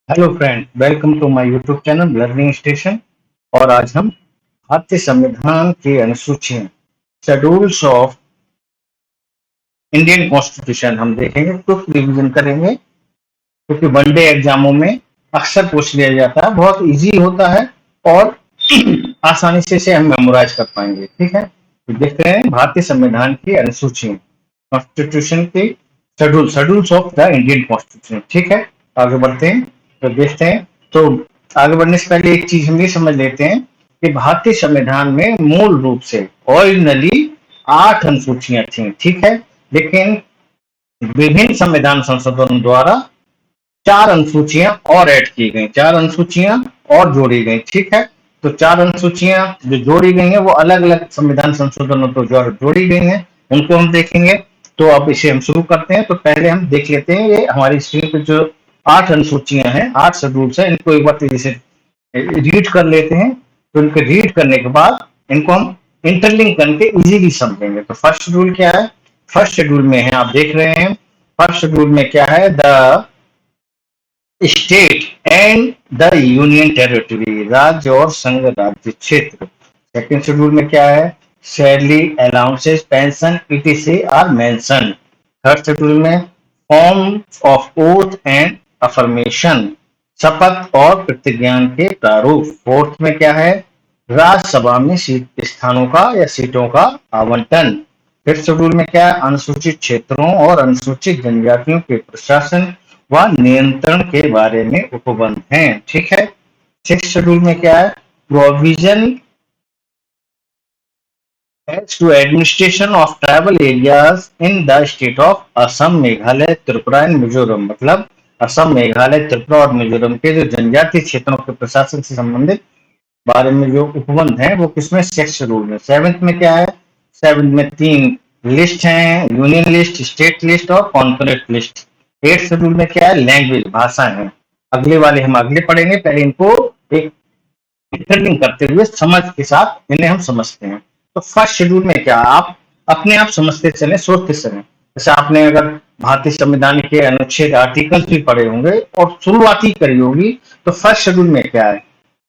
Hello friend, welcome to my YouTube channel learning station. और आज हम भारतीय संविधान की अनुसूचियां, शेड्यूल्स ऑफ इंडियन कॉन्स्टिट्यूशन हम देखेंगे, कुछ रिवीजन करेंगे क्योंकि वनडे एग्जामों में अक्सर पूछ लिया जाता है। बहुत इजी होता है और आसानी से इसे हम मेमोराइज कर पाएंगे। ठीक है, तो देखते हैं भारतीय संविधान की अनुसूचियां, कॉन्स्टिट्यूशन की schedules of the Indian constitution. ठीक है, आगे बढ़ते हैं तो देखते हैं। तो आगे बढ़ने से पहले एक चीज हम ये समझ लेते हैं कि भारतीय संविधान में मूल रूप से ओरिजिनली 8 अनुसूचियां थी। ठीक है, लेकिन विभिन्न संविधान संशोधन द्वारा 4 अनुसूचियां और ऐड की गई, 4 अनुसूचियां और जोड़ी गई। ठीक है, तो 4 अनुसूचियां जो जोड़ी गई हैं वो अलग अलग संविधान संशोधनों तो जोड़ी गई हैं, उनको हम देखेंगे। तो अब इसे हम शुरू करते हैं। तो पहले हम देख लेते हैं ये हमारी स्क्रीन पे जो 8 अनुसूचियां हैं, 8 शेड्यूल्स हैं, इनको एक बार तेजी से रीड कर लेते हैं। तो इनको रीड करने के बाद इनको हम इंटरलिंक करके इजीली समझेंगे। तो फर्स्ट शेड्यूल क्या है? फर्स्ट शेड्यूल में है, आप देख रहे हैं, फर्स्ट शेड्यूल में क्या है? The state and the union territory, राज्य और संघ राज्य क्षेत्र। सेकंड शेड्यूल में क्या है? Salary, allowances, pension etc are mention. Third schedule में form of oath and affirmation, शपथ और प्रतिज्ञान के प्रारूप। फोर्थ में क्या है? राज्यसभा में सीट स्थानों का या सीटों का आवंटन। फिफ्थ शेड्यूल में क्या है? अनुसूचित क्षेत्रों और अनुसूचित जनजातियों के प्रशासन व नियंत्रण के बारे में उपबंध हैं। ठीक है। सिक्स शेड्यूल में क्या है? Provision as to administration of tribal areas in the state of Assam, Meghalaya, Tripura and Mizoram. मतलब असम, मेघालय, त्रिपुरा और मिजोरम के जो जनजातीय क्षेत्रों के प्रशासन से संबंधित बारे में जो उपबंध है वो किसमें? सिक्स शेड्यूल में। सेवेंथ में क्या है? सेवेंथ में 3 लिस्ट हैं, यूनियन लिस्ट, स्टेट लिस्ट और कॉन्करेंट लिस्ट। एट शेड्यूल में क्या है? लैंग्वेज, भाषा है। अगले वाले हम अगले पढ़ेंगे, पहले इनको एक इंटरलिंक करते हुए समझ के साथ इन्हें हम समझते हैं। तो फर्स्ट शेड्यूल में क्या, आप अपने आप समझते चले, सोचते चले। जैसे आपने अगर भारतीय संविधान के अनुच्छेद आर्टिकल्स भी पढ़े होंगे और शुरुआत ही करी होगी, तो फर्स्ट शेड्यूल में क्या है?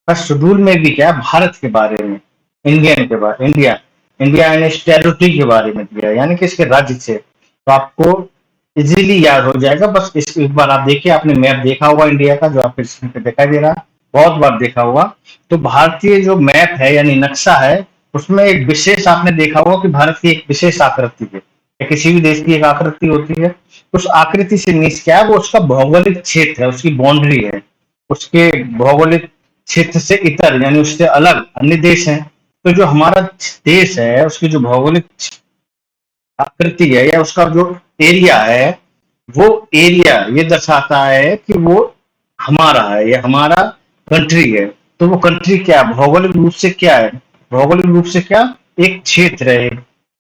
फर्स्ट शेड्यूल में भी क्या है? भारत के बारे में, इंडियन के बारे, India India and it's territory के बारे में दिया है, यानी कि इसके राज्य से। तो आपको इजीली याद हो जाएगा। बस इस एक बार आप देखिए, आपने मैप देखा होगा इंडिया का, जो आपके स्क्रीन पे दिखाई दे रहा है, बहुत बार देखा होगा। तो भारतीय जो मैप है यानी नक्शा है, उसमें एक विशेष आपने देखा होगा कि भारत की एक विशेष आकृति है, या किसी भी देश की एक आकृति होती है। उस आकृति से मीन्स क्या है? वो उसका भौगोलिक क्षेत्र है, उसकी बाउंड्री है, उसके भौगोलिक क्षेत्र से इतर यानी उससे अलग अन्य देश हैं। तो जो हमारा देश है उसकी जो भौगोलिक आकृति है या उसका जो एरिया है, वो एरिया ये दर्शाता है कि वो हमारा है, ये हमारा कंट्री है। तो वो कंट्री क्या है? भौगोलिक रूप से क्या है? भौगोलिक रूप से क्या? एक क्षेत्र है,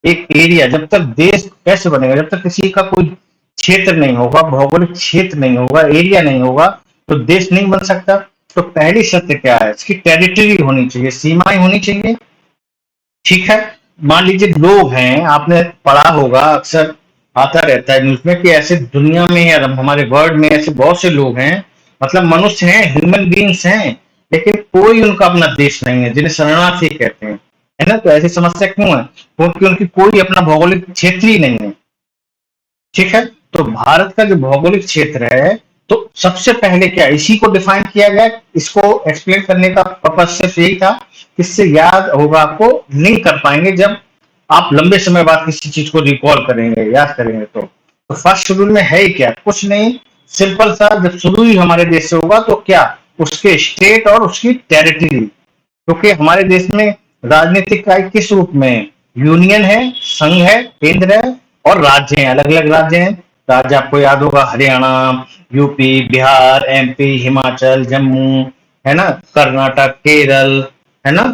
एक एरिया। जब तक देश कैसे बनेगा? जब तक किसी का कोई क्षेत्र नहीं होगा, भौगोलिक क्षेत्र नहीं होगा, एरिया नहीं होगा, तो देश नहीं बन सकता। तो पहली शर्त क्या है? इसकी टेरिटरी होनी चाहिए, सीमाएं होनी चाहिए। ठीक है, मान लीजिए लोग हैं, आपने पढ़ा होगा, अक्सर आता रहता है न्यूज में कि ऐसे दुनिया में या हमारे वर्ल्ड में ऐसे बहुत से लोग हैं, मतलब मनुष्य हैं, ह्यूमन बींग्स हैं, लेकिन कोई उनका अपना देश नहीं है, जिन्हें शरणार्थी कहते हैं, है ना। तो ऐसी समस्या क्यों है? क्योंकि उनकी कोई अपना भौगोलिक क्षेत्र ही नहीं है। ठीक है, तो भारत का जो भौगोलिक क्षेत्र है, तो सबसे पहले क्या इसी को डिफाइन किया गया। इसको एक्सप्लेन करने का पर्पज सिर्फ यही था, इससे याद होगा, आपको लिंक कर पाएंगे जब आप लंबे समय बाद किसी चीज को रिकॉल करेंगे, याद करेंगे। तो फर्स्ट शेड्यूल में है ही क्या? कुछ नहीं, सिंपल सा, जब शुरू ही हमारे देश से होगा तो क्या उसके स्टेट और उसकी टेरिटरी। क्योंकि हमारे देश में राजनीतिक काय किस रूप में है? यूनियन है, संघ है, केंद्र है और राज्य हैं, अलग अलग राज्य हैं। राज्य आपको याद होगा, हरियाणा, यूपी, बिहार, एमपी, हिमाचल, जम्मू, है ना, कर्नाटक, केरल, है ना।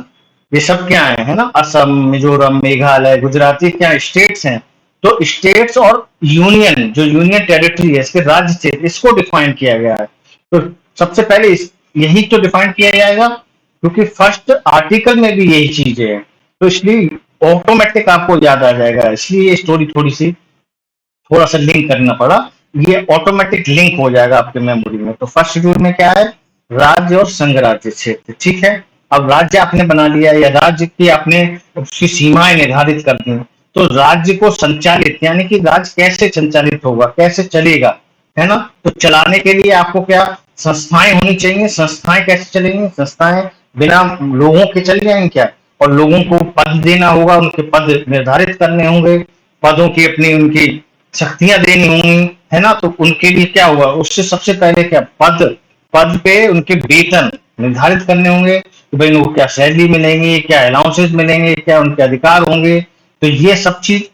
ये सब क्या है ना, असम, मिजोरम, मेघालय, गुजरात, ये क्या स्टेट्स हैं। तो स्टेट्स और यूनियन, जो यूनियन टेरिटरी है, इसके राज्य क्षेत्र, इसको डिफाइन किया गया है। तो सबसे पहले यही तो डिफाइन किया जाएगा, क्योंकि फर्स्ट आर्टिकल में भी यही चीज है। तो इसलिए ऑटोमेटिक आपको याद आ जाएगा, इसलिए ये स्टोरी थोड़ी सी थोड़ा सा लिंक करना पड़ा। ये ऑटोमेटिक लिंक हो जाएगा आपके मेमोरी में। तो फर्स्ट शेड्यूल में क्या है, राज्य और संघ राज्य क्षेत्र, ठीक है। अब राज्य आपने बना लिया या राज्य की आपने उसकी सीमाएं निर्धारित कर दी, तो राज्य को संचालित यानी कि राज्य कैसे संचालित होगा, कैसे चलेगा, है ना। तो चलाने के लिए आपको क्या संस्थाएं होनी चाहिए। संस्थाएं कैसे चलेंगी, संस्थाएं बिना लोगों के चल जाएंगे क्या। और लोगों को पद देना होगा, उनके पद निर्धारित करने होंगे, पदों की अपनी उनकी शक्तियां देनी होंगी, है ना। तो उनके लिए क्या होगा, उससे सबसे पहले क्या पद, पद पे उनके वेतन निर्धारित करने होंगे कि भाई उनको क्या सैलरी मिलेंगी, क्या अलाउंसेस मिलेंगे, क्या उनके अधिकार होंगे। तो ये सब चीज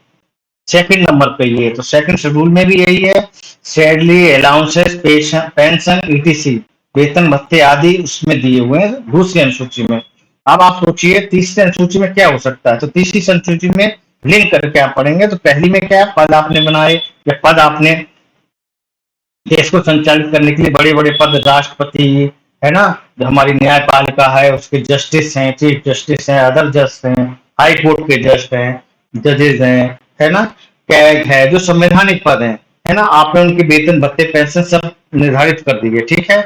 सेकंड नंबर पे ये है। तो सेकंड शेड्यूल में भी यही है, सैलरी, अलाउंसेस, पेंशन, ईटीसी, वेतन भत्ते आदि उसमें दिए हुए हैं दूसरी अनुसूची में। अब आप सोचिए तीसरी अनुसूची में क्या हो सकता है। तो तीसरी अनुसूची में लिंक करके आप पढ़ेंगे। तो पहली में क्या है, पद आपने बनाए या पद आपने देश को संचालित करने के लिए बड़े बड़े पद, राष्ट्रपति, है ना, जो हमारी न्यायपालिका है उसके जस्टिस हैं, चीफ जस्टिस हैं, अदर जज हैं, हाई कोर्ट के जज हैं, जजेस हैं, है ना, कैग है, जो संवैधानिक पद हैं, है ना। आपने उनके वेतन भत्ते पेंशन सब निर्धारित कर दिए, ठीक है।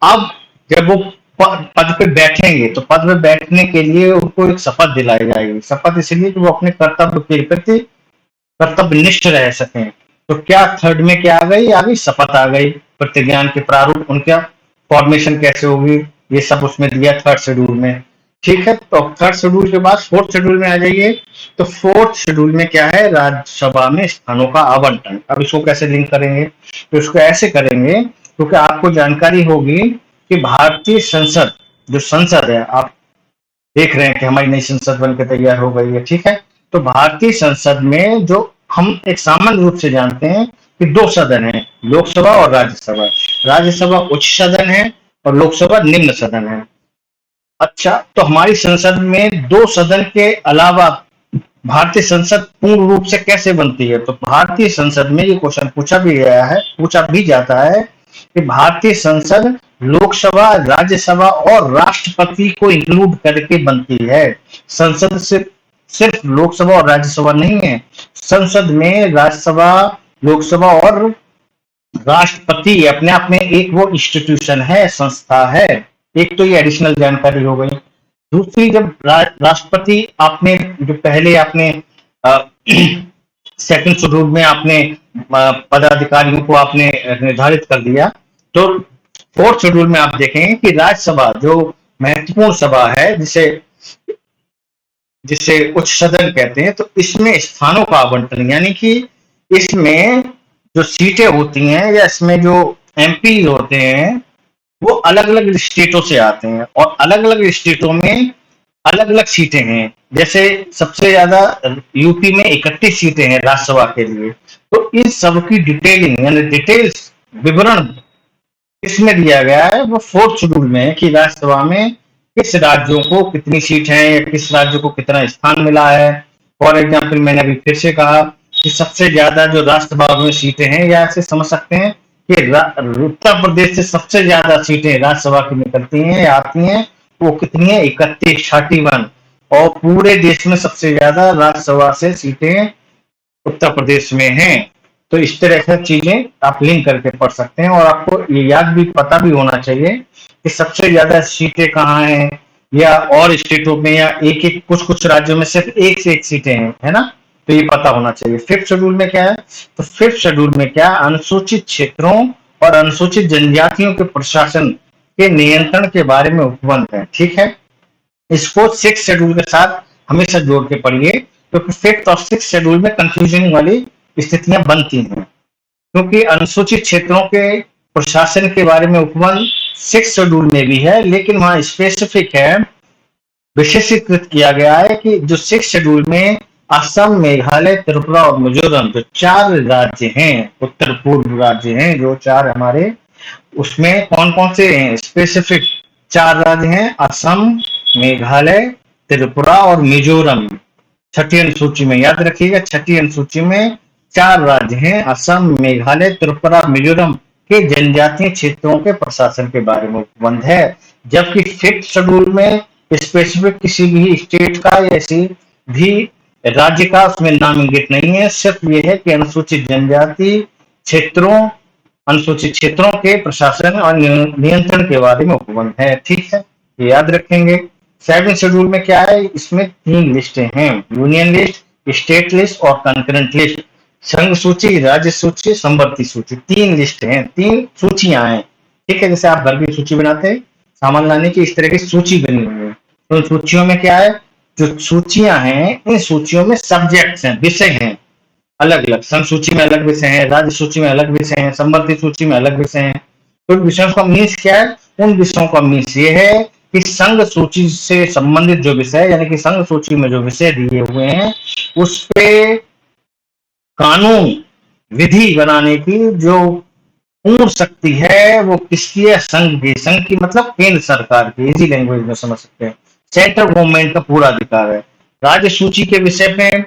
अब जब वो पद पे बैठेंगे तो पद पे बैठने के लिए उनको एक शपथ दिलाई जाएगी। शपथ इसलिए कि वो अपने कर्तव्य के प्रति कर्तव्यनिष्ठ रह सकें। तो क्या थर्ड में क्या आ गई शपथ आ गई, प्रतिज्ञान के प्रारूप, उनका फॉर्मेशन कैसे होगी, ये सब उसमें दिया थर्ड शेड्यूल में, ठीक है। तो थर्ड शेड्यूल के बाद फोर्थ शेड्यूल में आ जाइए। तो फोर्थ शेड्यूल में क्या है, राज्यसभा में स्थानों का आवंटन। अब इसको कैसे लिंक करेंगे, तो इसको ऐसे करेंगे क्योंकि आपको जानकारी होगी कि भारतीय संसद, जो संसद है, आप देख रहे हैं कि हमारी नई संसद बनकर तैयार हो गई है, ठीक है। तो भारतीय संसद में जो हम एक सामान्य रूप से जानते हैं कि दो सदन है, लोकसभा और राज्यसभा। राज्यसभा उच्च सदन है और लोकसभा निम्न सदन है। अच्छा, तो हमारी संसद में दो सदन के अलावा भारतीय संसद पूर्ण रूप से कैसे बनती है। तो भारतीय संसद में ये क्वेश्चन पूछा भी गया है, पूछा भी जाता है कि भारतीय संसद लोकसभा, राज्यसभा और राष्ट्रपति को इंक्लूड करके बनती है। संसद सिर्फ सिर्फ लोकसभा और राज्यसभा नहीं है। संसद में राज्यसभा, लोकसभा और राष्ट्रपति अपने आप में एक वो इंस्टीट्यूशन है, संस्था है। एक तो ये एडिशनल जानकारी हो गई। दूसरी, जब राष्ट्रपति आपने जो पहले आपने सेकंड शेड्यूल में आपने पदाधिकारियों को आपने निर्धारित कर दिया, तो फोर्थ शेड्यूल में आप देखेंगे कि राज्यसभा जो महत्वपूर्ण सभा है, जिसे जिसे उच्च सदन कहते हैं, तो इसमें स्थानों का आवंटन यानी कि इसमें जो सीटें होती हैं या इसमें जो एमपी होते हैं वो अलग अलग स्टेटों से आते हैं और अलग अलग स्टेटों में अलग अलग सीटें हैं। जैसे सबसे ज्यादा यूपी में 31 सीटें हैं राज्यसभा के लिए। तो इन सब की डिटेलिंग यानी डिटेल्स, विवरण इसमें दिया गया है वो फोर्थ शेड्यूल में है कि राज्यसभा में किस राज्यों को कितनी सीट है या किस राज्य को कितना स्थान मिला है। फॉर एग्जाम्पल, मैंने अभी फिर से कहा कि सबसे ज्यादा जो राज्यसभा में सीटें हैं, या ऐसे समझ सकते हैं कि उत्तर प्रदेश से सबसे ज्यादा सीटें राज्यसभा की निकलती हैं या आती हैं। वो कितनी है, 31, 31। और पूरे देश में सबसे ज्यादा राज्यसभा से सीटें उत्तर प्रदेश में हैं। तो इस तरह से चीजें आप लिंक करके पढ़ सकते हैं और आपको ये याद भी पता भी होना चाहिए कि सबसे ज्यादा सीटें कहाँ हैं, या और स्टेटों में या एक एक कुछ कुछ राज्यों में सिर्फ एक से एक सीटें हैं, है ना। तो ये पता होना चाहिए। फिफ्थ शेड्यूल में क्या है, तो फिफ्थ शेड्यूल में क्या, अनुसूचित क्षेत्रों और अनुसूचित जनजातियों के प्रशासन के नियंत्रण के बारे में उपबंध है, ठीक है। इसको सिक्स शेड्यूल के साथ हमेशा जोड़ के पढ़िए क्योंकि फिफ्थ और सिक्स शेड्यूल में कंफ्यूजन वाली स्थितियां बनती हैं, क्योंकि अनुसूचित क्षेत्रों के प्रशासन के बारे में उपबंध सिक्स शेड्यूल में भी है, लेकिन वहां स्पेसिफिक है, विशेषीकृत किया गया है कि जो सिक्स शेड्यूल में असम, मेघालय, त्रिपुरा और मिजोरम जो चार राज्य हैं, उत्तर पूर्व राज्य हैं जो चार हमारे, उसमें कौन कौन से हैं, स्पेसिफिक चार राज्य हैं, असम, मेघालय, त्रिपुरा और मिजोरम। छठी अनुसूची में याद रखिएगा, छठी अनुसूची में चार राज्य हैं, असम, मेघालय, त्रिपुरा, मिजोरम के जनजातीय क्षेत्रों के प्रशासन के बारे में उपबंध है। जबकि फिफ्थ शेड्यूल में स्पेसिफिक किसी भी स्टेट का या ऐसी भी राज्य का उसमें नाम इंगित नहीं है। सिर्फ ये है कि अनुसूचित जनजाति क्षेत्रों अनुसूचित क्षेत्रों के प्रशासन और नियंत्रण के बारे में उपबंध है। ठीक है, ये याद रखेंगे। 7 शेड्यूल में क्या है, इसमें 3 लिस्टें हैं, यूनियन लिस्ट, स्टेट लिस्ट और कंकरेंट लिस्ट। संघ सूची, राज्य सूची, समवर्ती सूची, 3 लिस्ट हैं, 3 सूचियां हैं। ठीक है, जैसे आप घर की सूची बनाते हैं सामान लाने की, इस तरह की सूची बनी हुई है। तो इन सूचियों में क्या है, जो सूचियां हैं इन सूचियों में सब्जेक्ट्स हैं, विषय हैं अलग अलग। संघ सूची में अलग विषय हैं, राज्य सूची में अलग विषय हैं, समवर्ती सूची में अलग विषय हैं। तो विषयों का मीन्स क्या है, उन विषयों का मीन्स ये है कि संघ सूची से संबंधित जो विषय, यानी कि संघ सूची में जो विषय दिए हुए हैं उस पे कानून विधि बनाने की जो पूर्ण शक्ति है वो किसकी है, संघ की। संघ की मतलब केंद्र सरकार की, इजी लैंग्वेज में समझ सकते हैं। सेंट्रल गवर्नमेंट का पूरा अधिकार है। राज्य सूची के विषय पे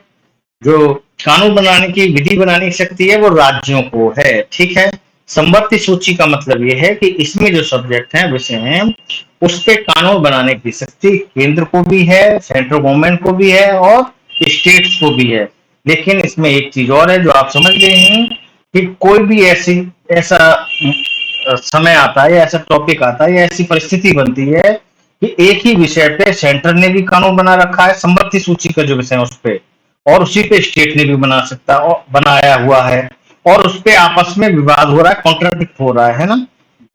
जो कानून बनाने की, विधि बनाने की शक्ति है वो राज्यों को है। ठीक है, समवर्ती सूची का मतलब ये है कि इसमें जो सब्जेक्ट हैं, विषय हैं, उस पे कानून बनाने की शक्ति केंद्र को भी है, सेंट्रल गवर्नमेंट को भी है और स्टेट्स को भी है। लेकिन इसमें एक चीज और है जो आप समझ गए हैं कि कोई भी ऐसा समय आता है या ऐसा टॉपिक आता है या ऐसी परिस्थिति बनती है कि एक ही विषय पे सेंटर ने भी कानून बना रखा है, समवर्ती सूची का जो विषय है उस पे, और उसी पे स्टेट ने भी बना सकता और बनाया हुआ है, और उस पे आपस में विवाद हो रहा है, कॉन्ट्राडिक्ट हो रहा है ना,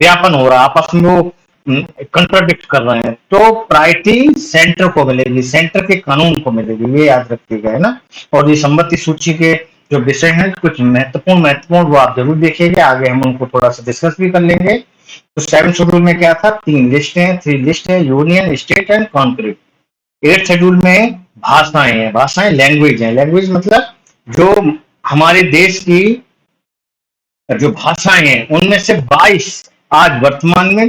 व्यापन हो रहा है, आपस में वो कंट्राडिक्ट कर रहे हैं, तो प्रायोरिटी सेंटर को मिलेगी, सेंटर के कानून को मिलेगी, ये याद रखिएगा, है ना। और ये संबंधी सूची के जो विषय हैं कुछ महत्वपूर्ण वो आप जरूर देखिएगा, आगे हम उनको थोड़ा सा डिस्कस भी कर लेंगे। तो 7 शेड्यूल में क्या था, 3 लिस्ट है, 3 लिस्ट है, union, state and concrete. 8 schedule में भाषाएं हैं, भाषाएं लैंग्वेज है, लैंग्वेज मतलब जो हमारे देश की जो भाषाएं हैं उनमें से 22 आज वर्तमान में,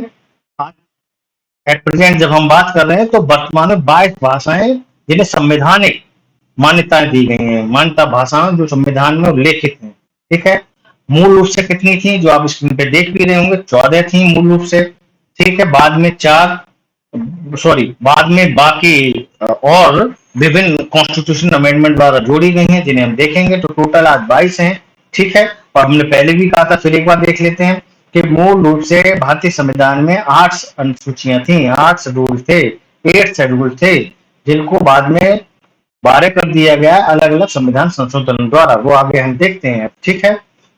एट प्रेजेंट जब हम बात कर रहे हैं तो वर्तमान में 22 भाषाएं जिन्हें संवैधानिक मान्यताएं दी गई हैं, मान्यता भाषाएं जो संविधान में उल्लेखित हैं। ठीक है, मूल रूप से कितनी थी, जो आप स्क्रीन पे देख भी रहे होंगे, 14 थी मूल रूप से। ठीक है, बाद में 4, सॉरी बाद में बाकी और विभिन्न कॉन्स्टिट्यूशन अमेंडमेंट द्वारा जोड़ी गई हैं जिन्हें हम देखेंगे, तो टोटल आज 22 हैं। ठीक है, और हमने पहले भी कहा था, फिर एक बार देख लेते हैं कि मूल रूप से भारतीय संविधान में 8 अनुसूचियां थी, 8 शेड्यूल थे, 8 शेड्यूल थे, जिनको बाद में 12 कर दिया गया अलग अलग संविधान संशोधन द्वारा, वो आगे हम देखते हैं। ठीक है,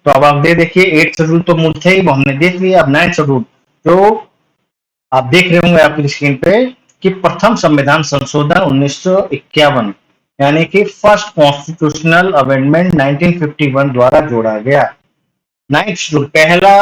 तो अब आप देखिए 8 शेड्यूल तो मूल थे ही, वो हमने देख लिया। अब 9 शेड्यूल जो आप देख रहे होंगे आपकी स्क्रीन पे कि प्रथम संविधान संशोधन 1951 यानी कि फर्स्ट कॉन्स्टिट्यूशनल अमेंडमेंट 1951 द्वारा जोड़ा गया। 9th शेड्यूल पहला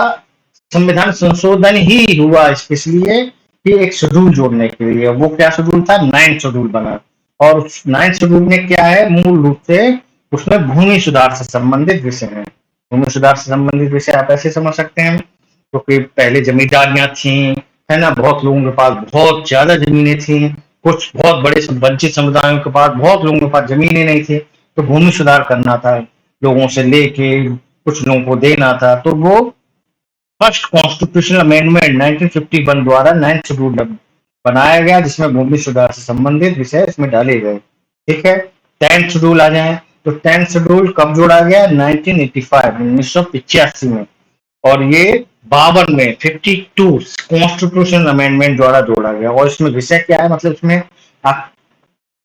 संविधान संशोधन ही हुआ इसलिए कि एक शेड्यूल जोड़ने के लिए, वो क्या शेड्यूल था, 9th शेड्यूल बना। और 9th शेड्यूल में क्या है, मूल रूप से उसमें भूमि सुधार से संबंधित विषय है। भूमि सुधार से संबंधित विषय आप ऐसे समझ सकते हैं क्योंकि पहले जमींदारियां थी, है ना, बहुत लोगों के पास बहुत ज्यादा जमीनें थी, कुछ बहुत बड़े वंचित समुदायों के पास, बहुत लोगों के पास जमीनें नहीं थी, तो भूमि सुधार करना था, लोगों से लेके कुछ लोगों को देना था, तो वो फर्स्ट कॉन्स्टिट्यूशनल अमेंडमेंट 1951 द्वारा 9th शेड्यूल बनाया गया, जिसमें भूमि सुधार से संबंधित विषय इसमें डाले गए। ठीक है, 10th शेड्यूल आ जाए, तो 10th शेड्यूल कब जोड़ा गया, 1985 में, और ये 52 में 52 कॉन्स्टिट्यूशन अमेंडमेंट द्वारा जोड़ा गया। और इसमें विषय क्या है, मतलब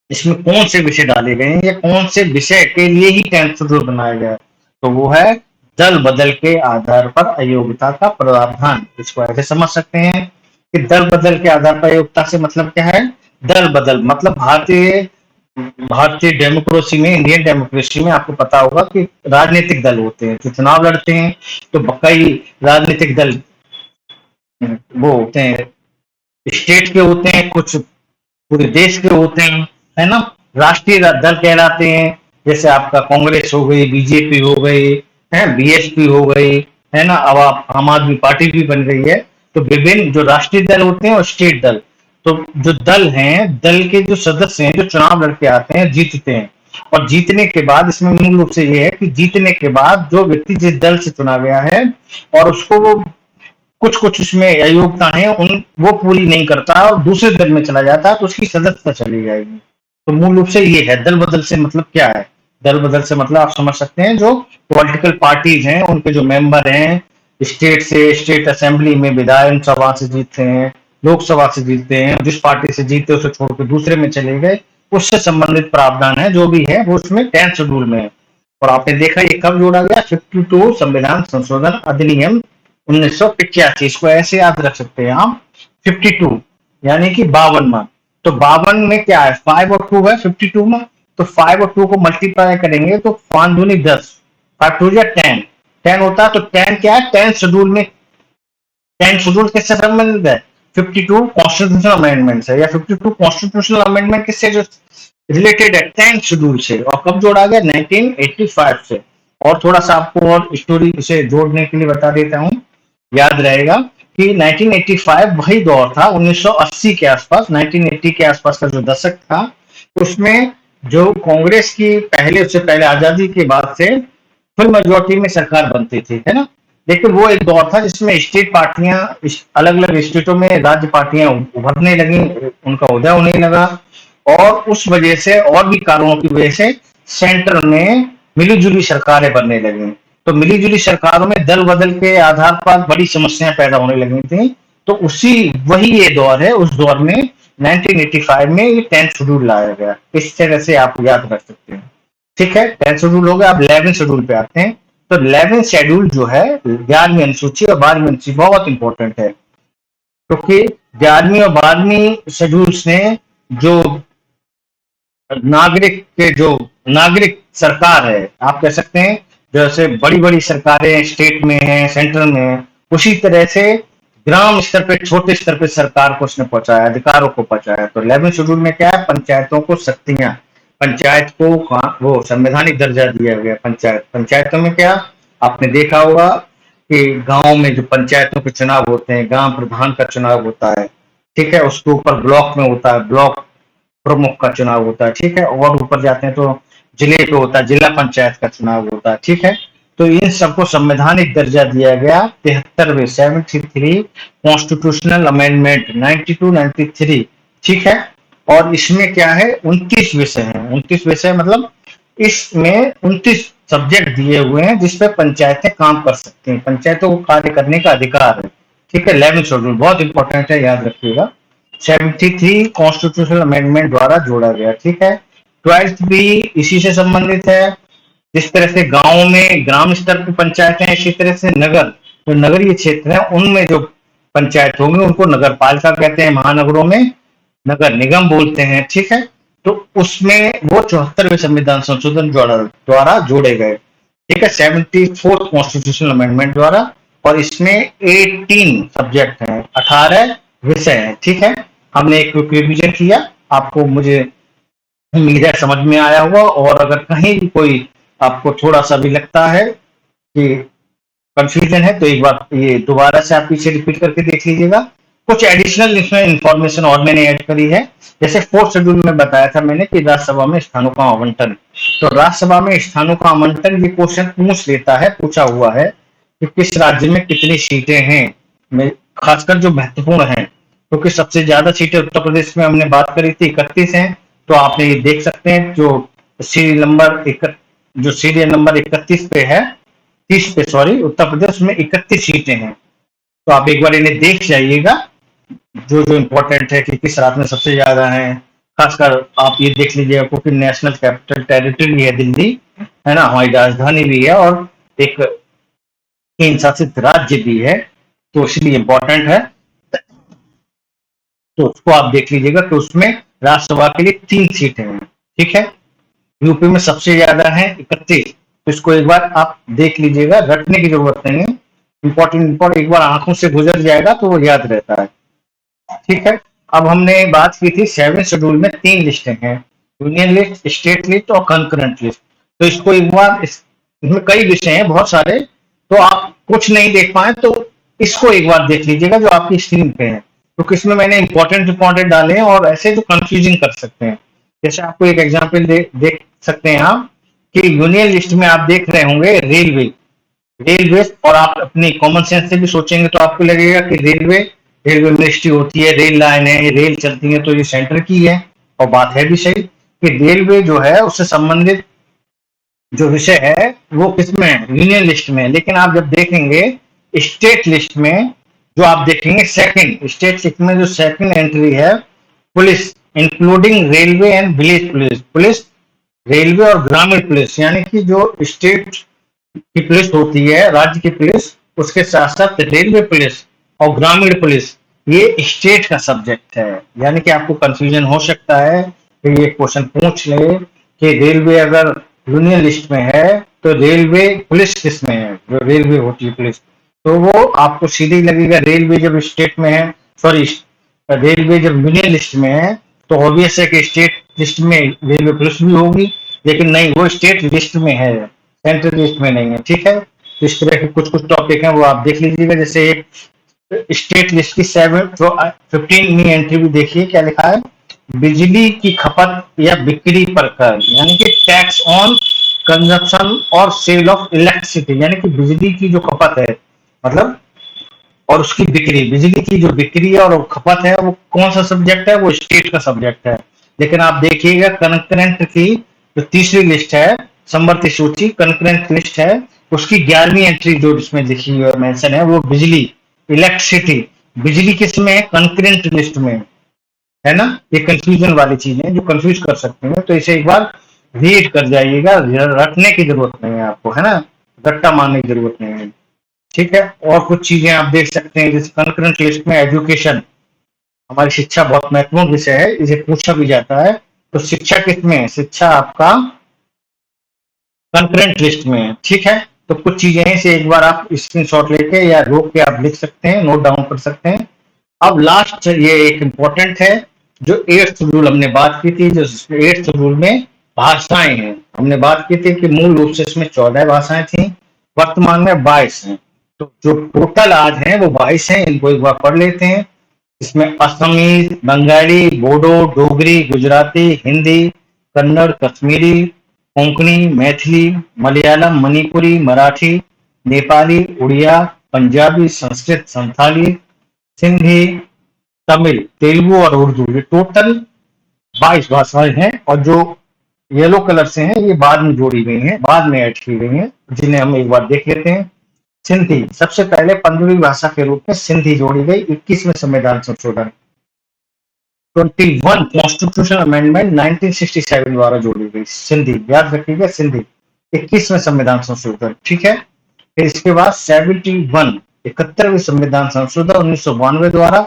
इसमें कौन से विषय डाले गए हैं या कौन से विषय के लिए ही 10th शेड्यूल बनाया गया, तो वो है दल बदल के आधार पर अयोग्यता का प्रावधान। इसको ऐसे समझ सकते हैं कि दल बदल के आधार पर अयोग्यता से मतलब क्या है, दल बदल मतलब भारतीय डेमोक्रेसी में, इंडियन डेमोक्रेसी में आपको पता होगा कि राजनीतिक दल होते हैं जो चुनाव लड़ते हैं, तो कई राजनीतिक दल वो होते हैं, स्टेट के होते हैं, कुछ पूरे देश के होते हैं, है ना, राष्ट्रीय दल कहलाते हैं। जैसे आपका कांग्रेस हो गई, बीजेपी हो गई, है बीएसपी हो गई, है ना, अब आप आम आदमी पार्टी भी बन गई है। तो विभिन्न जो राष्ट्रीय दल होते हैं और स्टेट दल, तो जो दल हैं, दल के जो सदस्य हैं जो चुनाव लड़के आते हैं, जीतते हैं, और जीतने के बाद इसमें मूल रूप से ये है कि जीतने के बाद जो व्यक्ति जिस दल से चुना गया है और उसको वो कुछ कुछ उसमें अयोग्यता है उन वो पूरी नहीं करता और दूसरे दल में चला जाता है, तो उसकी सदस्यता चली जाएगी। तो मूल रूप से ये है दल बदल से मतलब क्या है, दल बदल से मतलब आप समझ सकते हैं जो पॉलिटिकल पार्टीज हैं उनके जो मेंबर हैं, स्टेट से, स्टेट असेंबली में विधानसभा से जीतते हैं, लोकसभा से जीतते हैं, जिस पार्टी से जीते उसे छोड़ के दूसरे में चले गए, उससे संबंधित प्रावधान है जो भी है वो उसमें 10th शेड्यूल में है। और आपने देखा ये कब जोड़ा गया, 52 संविधान संशोधन अधिनियम 1985, इसको ऐसे याद रख सकते हैं आप, 52 यानी कि 52वां। तो 52 में क्या है, 5 और 2 है 52 में, तो 5 और 2 को मल्टीप्लाई करेंगे तो 5 दूनी 10, 5 टू 10, 10 होता है। तो 10 क्या है, 10 शेड्यूल में, 10 शेड्यूल किससे संबंधित है, 52 कॉन्स्टिट्यूशनल अमेंडमेंट से, या 52 कॉन्स्टिट्यूशनल अमेंडमेंट किससे रिलेटेड है, 10 शेड्यूल से। और कब जोड़ा गया, 1985 से। और थोड़ा सा आपको और स्टोरी इसे जोड़ने के लिए बता देता हूँ, याद रहेगा कि 1985 वही दौर था, 1980 के आसपास, 1980 के आसपास का जो दशक था, उसमें जो कांग्रेस की पहले, उससे पहले आजादी के बाद से फुल मेजोरिटी में सरकार बनती थी, है ना। लेकिन वो एक दौर था जिसमें स्टेट पार्टियां, अलग अलग स्टेटों में राज्य पार्टियां उभरने लगी, उनका उदय होने लगा। और उस वजह से और भी कारणों की वजह से सेंटर में मिलीजुली सरकारें बनने लगी। तो मिलीजुली सरकारों में दल बदल के आधार पर बड़ी समस्याएं पैदा होने लगी थी। तो उसी वही ये दौर है, उस दौर में 1985 में ये 10th शेड्यूल लाया गया। इस तरह से आप याद रख सकते हैं। ठीक है, 10th शेड्यूल हो गया। अब 11th शेड्यूल पे आते हैं। तो 11th शेड्यूल जो है, 11वीं अनुसूची और 12वीं अनुसूची बहुत इंपॉर्टेंट है, क्योंकि 11वीं और 12वीं शेड्यूल्स ने जो नागरिक के जो नागरिक सरकार है, आप कह सकते हैं, जैसे बड़ी बड़ी सरकारें स्टेट में है, सेंट्रल में है, उसी तरह से ग्राम स्तर पे, छोटे स्तर पे सरकार को उसने पहुंचाया, अधिकारों को पहुंचाया। तो 11वीं शेड्यूल में क्या है, पंचायतों को शक्तियां, पंचायत को वो संवैधानिक दर्जा दिया गया। पंचायतों में क्या, आपने देखा होगा कि गांव में जो पंचायतों के चुनाव होते हैं, गांव प्रधान का चुनाव होता है, ठीक है, उसके ऊपर ब्लॉक में होता है, ब्लॉक प्रमुख का चुनाव होता है, ठीक है, और ऊपर जाते हैं तो जिले पे होता है, जिला पंचायत का चुनाव होता है, ठीक है। तो इन सबको संवैधानिक दर्जा दिया गया 73वें 73 कॉन्स्टिट्यूशनल अमेंडमेंट 92-93, ठीक है। और इसमें क्या है, 29 विषय हैं, 29 विषय मतलब इसमें 29 सब्जेक्ट दिए हुए हैं जिसपे पंचायतें काम कर सकती हैं, पंचायतों को कार्य करने का अधिकार है, ठीक है। 11th शेड्यूल बहुत इंपॉर्टेंट है, याद रखिएगा। 73 कॉन्स्टिट्यूशनल अमेंडमेंट द्वारा जोड़ा गया, ठीक है। 12th भी इसी से संबंधित है। जिस तरह से गांव में ग्राम स्तर की पंचायतें हैं, इसी तरह से नगर, जो नगरीय क्षेत्र है उनमें जो पंचायत होंगे उनको नगर पालिका कहते हैं, महानगरों में नगर निगम बोलते हैं, ठीक है। तो उसमें वो 74वें संविधान संशोधन द्वारा जोड़े गए, ठीक है, 74th कॉन्स्टिट्यूशनल अमेंडमेंट द्वारा। और इसमें 18 सब्जेक्ट हैं, 18 विषय हैं, ठीक है। हमने एक रिवीजन किया, आपको मुझे उम्मीद है समझ में आया होगा। और अगर कहीं भी कोई आपको थोड़ा सा भी लगता है कि कंफ्यूजन है, तो एक बार ये दोबारा से आप पीछे रिपीट करके देख लीजिएगा। कुछ एडिशनल इसमें इंफॉर्मेशन और मैंने ऐड करी है। जैसे 4th शेड्यूल में बताया था मैंने कि राज्यसभा में स्थानों का आवंटन, तो राज्यसभा में स्थानों का आवंटन ये क्वेश्चन पूछ लेता है, पूछा हुआ है कि किस राज्य में कितनी सीटें हैं, खासकर जो महत्वपूर्ण हैं, क्योंकि सबसे ज्यादा सीटें उत्तर प्रदेश में हमने बात करी थी 31 हैं। तो आपने ये देख सकते हैं जो सीरियल नंबर 31 पे है, 30 पे सॉरी, उत्तर प्रदेश में 31 सीटें हैं। तो आप एक बार इन्हें देख जाइएगा, जो जो इम्पोर्टेंट है कि किस राज्य में सबसे ज्यादा है। खासकर आप ये देख लीजिएगा क्योंकि नेशनल कैपिटल टेरिटरी है दिल्ली, है ना, हमारी राजधानी भी है और एक केंद्र शासित राज्य भी है, तो इसलिए इम्पोर्टेंट है। तो उसको आप देख लीजिएगा। तो उसमें राज्यसभा के लिए 3 सीटें हैं, ठीक है। यूपी में सबसे ज्यादा है 31, तो इसको एक बार आप देख लीजिएगा, रटने की जरूरत नहीं है। इंपॉर्टेंट एक बार आंखों से गुजर जाएगा तो वो याद रहता है, ठीक है। अब हमने बात की थी 7th शेड्यूल में 3 लिस्टें हैं, यूनियन लिस्ट, स्टेट लिस्ट और कंकरेंट लिस्ट। तो इसको एक बार इसमें कई विषय हैं बहुत सारे, तो आप कुछ नहीं देख पाए तो इसको एक बार देख लीजिएगा जो आपकी स्क्रीन पे है, तो इसमें मैंने इंपॉर्टेंट डाले हैं और ऐसे जो कंफ्यूजिंग कर सकते हैं। जैसे आपको एक एग्जांपल देख सकते हैं आप कि यूनियन लिस्ट में आप देख रहे होंगे रेलवे, और आप अपनी कॉमन सेंस से भी सोचेंगे तो आपको लगेगा कि रेलवे मिनिस्ट्री होती है, रेल लाइन है, रेल चलती है, तो ये सेंटर की है। और बात है भी सही कि रेलवे जो है उससे संबंधित जो विषय है वो किसमें है, यूनियन लिस्ट में। लेकिन आप जब देखेंगे स्टेट लिस्ट में जो आप देखेंगे, सेकंड स्टेट लिस्ट में जो सेकंड एंट्री है, police including railway and village police, police railway और ग्रामीण पुलिस, यानी कि जो स्टेट की पुलिस होती है, राज्य की पुलिस, उसके साथ साथ रेलवे पुलिस और ग्रामीण पुलिस, ये स्टेट का सब्जेक्ट है। यानी कि आपको कंफ्यूजन हो सकता है कि ये क्वेश्चन पूछ ले कि रेलवे अगर यूनियन लिस्ट में है तो रेलवे पुलिस किस में है, जो रेलवे होती है पुलिस, तो वो आपको सीधे लगेगा रेलवे जब स्टेट में है, सॉरी रेलवे जब यूनियन लिस्ट में है तो ऑब्वियस है कि स्टेट लिस्ट में रेलवे पुलिस भी होगी, लेकिन नहीं, वो स्टेट लिस्ट में है, सेंट्रल लिस्ट में नहीं है। ठीक है, तो इस तरह के कुछ कुछ टॉपिक हैं वो आप देख लीजिएगा। जैसे स्टेट लिस्ट की 15वीं एंट्री भी देखिए क्या लिखा है, बिजली की खपत या बिक्री पर कर, यानी कि टैक्स ऑन कंजप्शन और सेल ऑफ इलेक्ट्रिसिटी, यानी कि बिजली की जो खपत है, मतलब और उसकी बिक्री, बिजली की जो बिक्री है और खपत है, वो कौन सा सब्जेक्ट है, वो स्टेट का सब्जेक्ट है। लेकिन आप देखिएगा कंकरेंट की जो तीसरी लिस्ट है, समवर्ती सूची कंकरेंट लिस्ट है, उसकी 11वीं एंट्री जो इसमें लिखी हुई मेंशन है, वो बिजली, इलेक्ट्रिसिटी, बिजली किस में है, कंकरेंट लिस्ट में है ना। ये कंफ्यूजन वाली चीज है जो कंफ्यूज कर सकते हैं, तो इसे एक बार रीड कर जाइएगा, रटने की जरूरत नहीं है आपको, है ना, रट्टा मारने की जरूरत नहीं है। ठीक है, और कुछ चीजें आप देख सकते हैं, जैसे कंकरेंट लिस्ट में एजुकेशन, हमारी शिक्षा बहुत महत्वपूर्ण विषय है, इसे पूछा भी जाता है, तो शिक्षा किसमें है, शिक्षा आपका कंकरेंट लिस्ट में है। ठीक है, तो कुछ चीजें हैं, इसे एक बार आप स्क्रीनशॉट लेके या रोक के आप लिख सकते हैं, नोट डाउन कर सकते हैं। अब लास्ट ये एक इम्पोर्टेंट है, जो 8th शेड्यूल हमने बात की थी, जो 8th शेड्यूल में भाषाएं हैं, हमने बात की थी कि मूल रूप से इसमें 14 भाषाएं थी, वर्तमान में 22 हैं, तो जो टोटल आज हैं वो 22 हैं, इनको एक बार पढ़ लेते हैं। इसमें असमीज, बंगाली, बोडो, डोगरी, गुजराती, हिंदी, कन्नड़, कश्मीरी, कोंकणी, मैथिली, मलयालम, मणिपुरी, मराठी, नेपाली, उड़िया, पंजाबी, संस्कृत, संथाली, सिंधी, तमिल, तेलुगु और उर्दू, ये टोटल 22 भाषाएं हैं। और जो येलो कलर से हैं ये बाद में जोड़ी गई हैं, बाद में ऐड की गई हैं, जिन्हें हम एक बार देख लेते हैं। सिंधी, सबसे पहले 15वीं भाषा के रूप में सिंधी जोड़ी गई 21वें संविधान संशोधन 21 कॉन्स्टिट्यूशन अमेंडमेंट 1967 द्वारा जोड़ी गई सिंधी, याद रखिएगा सिंधी, 21वें संविधान संशोधन। ठीक है, फिर इसके बाद 71 संविधान संशोधन 1992 द्वारा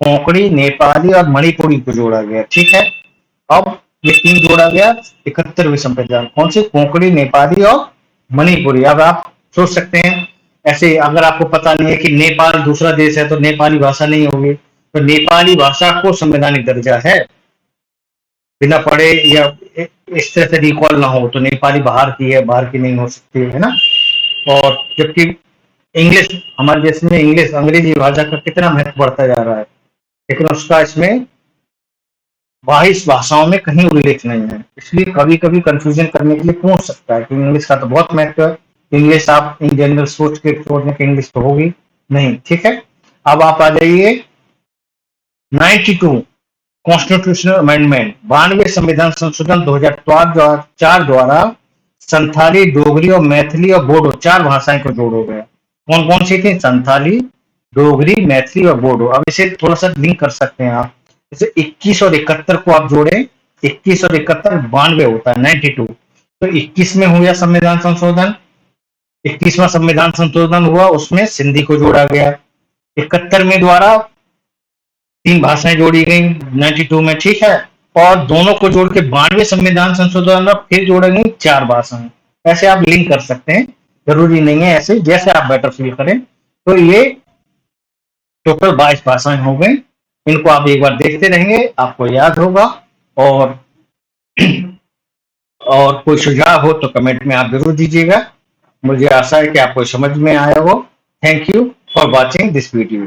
कोंकणी, नेपाली और मणिपुरी को जोड़ा गया। ठीक है, अब ये तीन जोड़ा गया 71वें संविधान, कौन से, कोंकणी, नेपाली और मणिपुरी। अब आप सोच सकते हैं ऐसे, अगर आपको पता नहीं है कि नेपाल दूसरा देश है तो नेपाली भाषा नहीं होगी, तो नेपाली भाषा को संवैधानिक दर्जा है, बिना पढ़े या इस तरह से रिकॉल ना हो तो नेपाली बाहर की है, बाहर की नहीं हो सकती है ना। और जबकि इंग्लिश, हमारे देश में इंग्लिश, अंग्रेजी भाषा का कितना महत्व बढ़ता जा रहा है, लेकिन उसका इसमें 22 भाषाओं में कहीं उल्लेख नहीं है, इसलिए कभी कभी कंफ्यूजन करने के लिए पूछ सकता है कि इंग्लिश का तो बहुत महत्व है, इंग्लिश आप इन जनरल सोच के छोड़ने के इंग्लिश तो होगी नहीं। ठीक है, अब आप आ जाइए 92 कॉन्स्टिट्यूशनल अमेंडमेंट, 92 संविधान संशोधन 2004 द्वारा संथाली, डोगरी और मैथिली और बोडो 4 भाषाएं को जोड़ो गया। कौन कौन सी थी, संथाली, डोगरी, मैथिली और बोडो। अब इसे थोड़ा सा लिंक कर सकते हैं आप, जैसे 21 और 71 को आप जोड़े, 21 और 71 92 होता है 92, तो 21 में हुआ संविधान संशोधन, 21वां संविधान संशोधन हुआ, उसमें सिंधी को जोड़ा गया। 71 में द्वारा 3 भाषाएं जोड़ी गई 92 में। ठीक है, और दोनों को जोड़ के 92 संविधान संशोधन में फिर जोड़ा गई 4 भाषाएं। ऐसे आप लिंक कर सकते हैं, जरूरी नहीं है, ऐसे जैसे आप बेटर फील करें। तो ये टोटल 22 भाषाएं हो गई, इनको आप एक बार देखते रहेंगे, आपको याद होगा। और और कोई सुझाव हो तो कमेंट में आप जरूर दीजिएगा। मुझे आशा है कि आपको समझ में आया हो। Thank you for watching this video.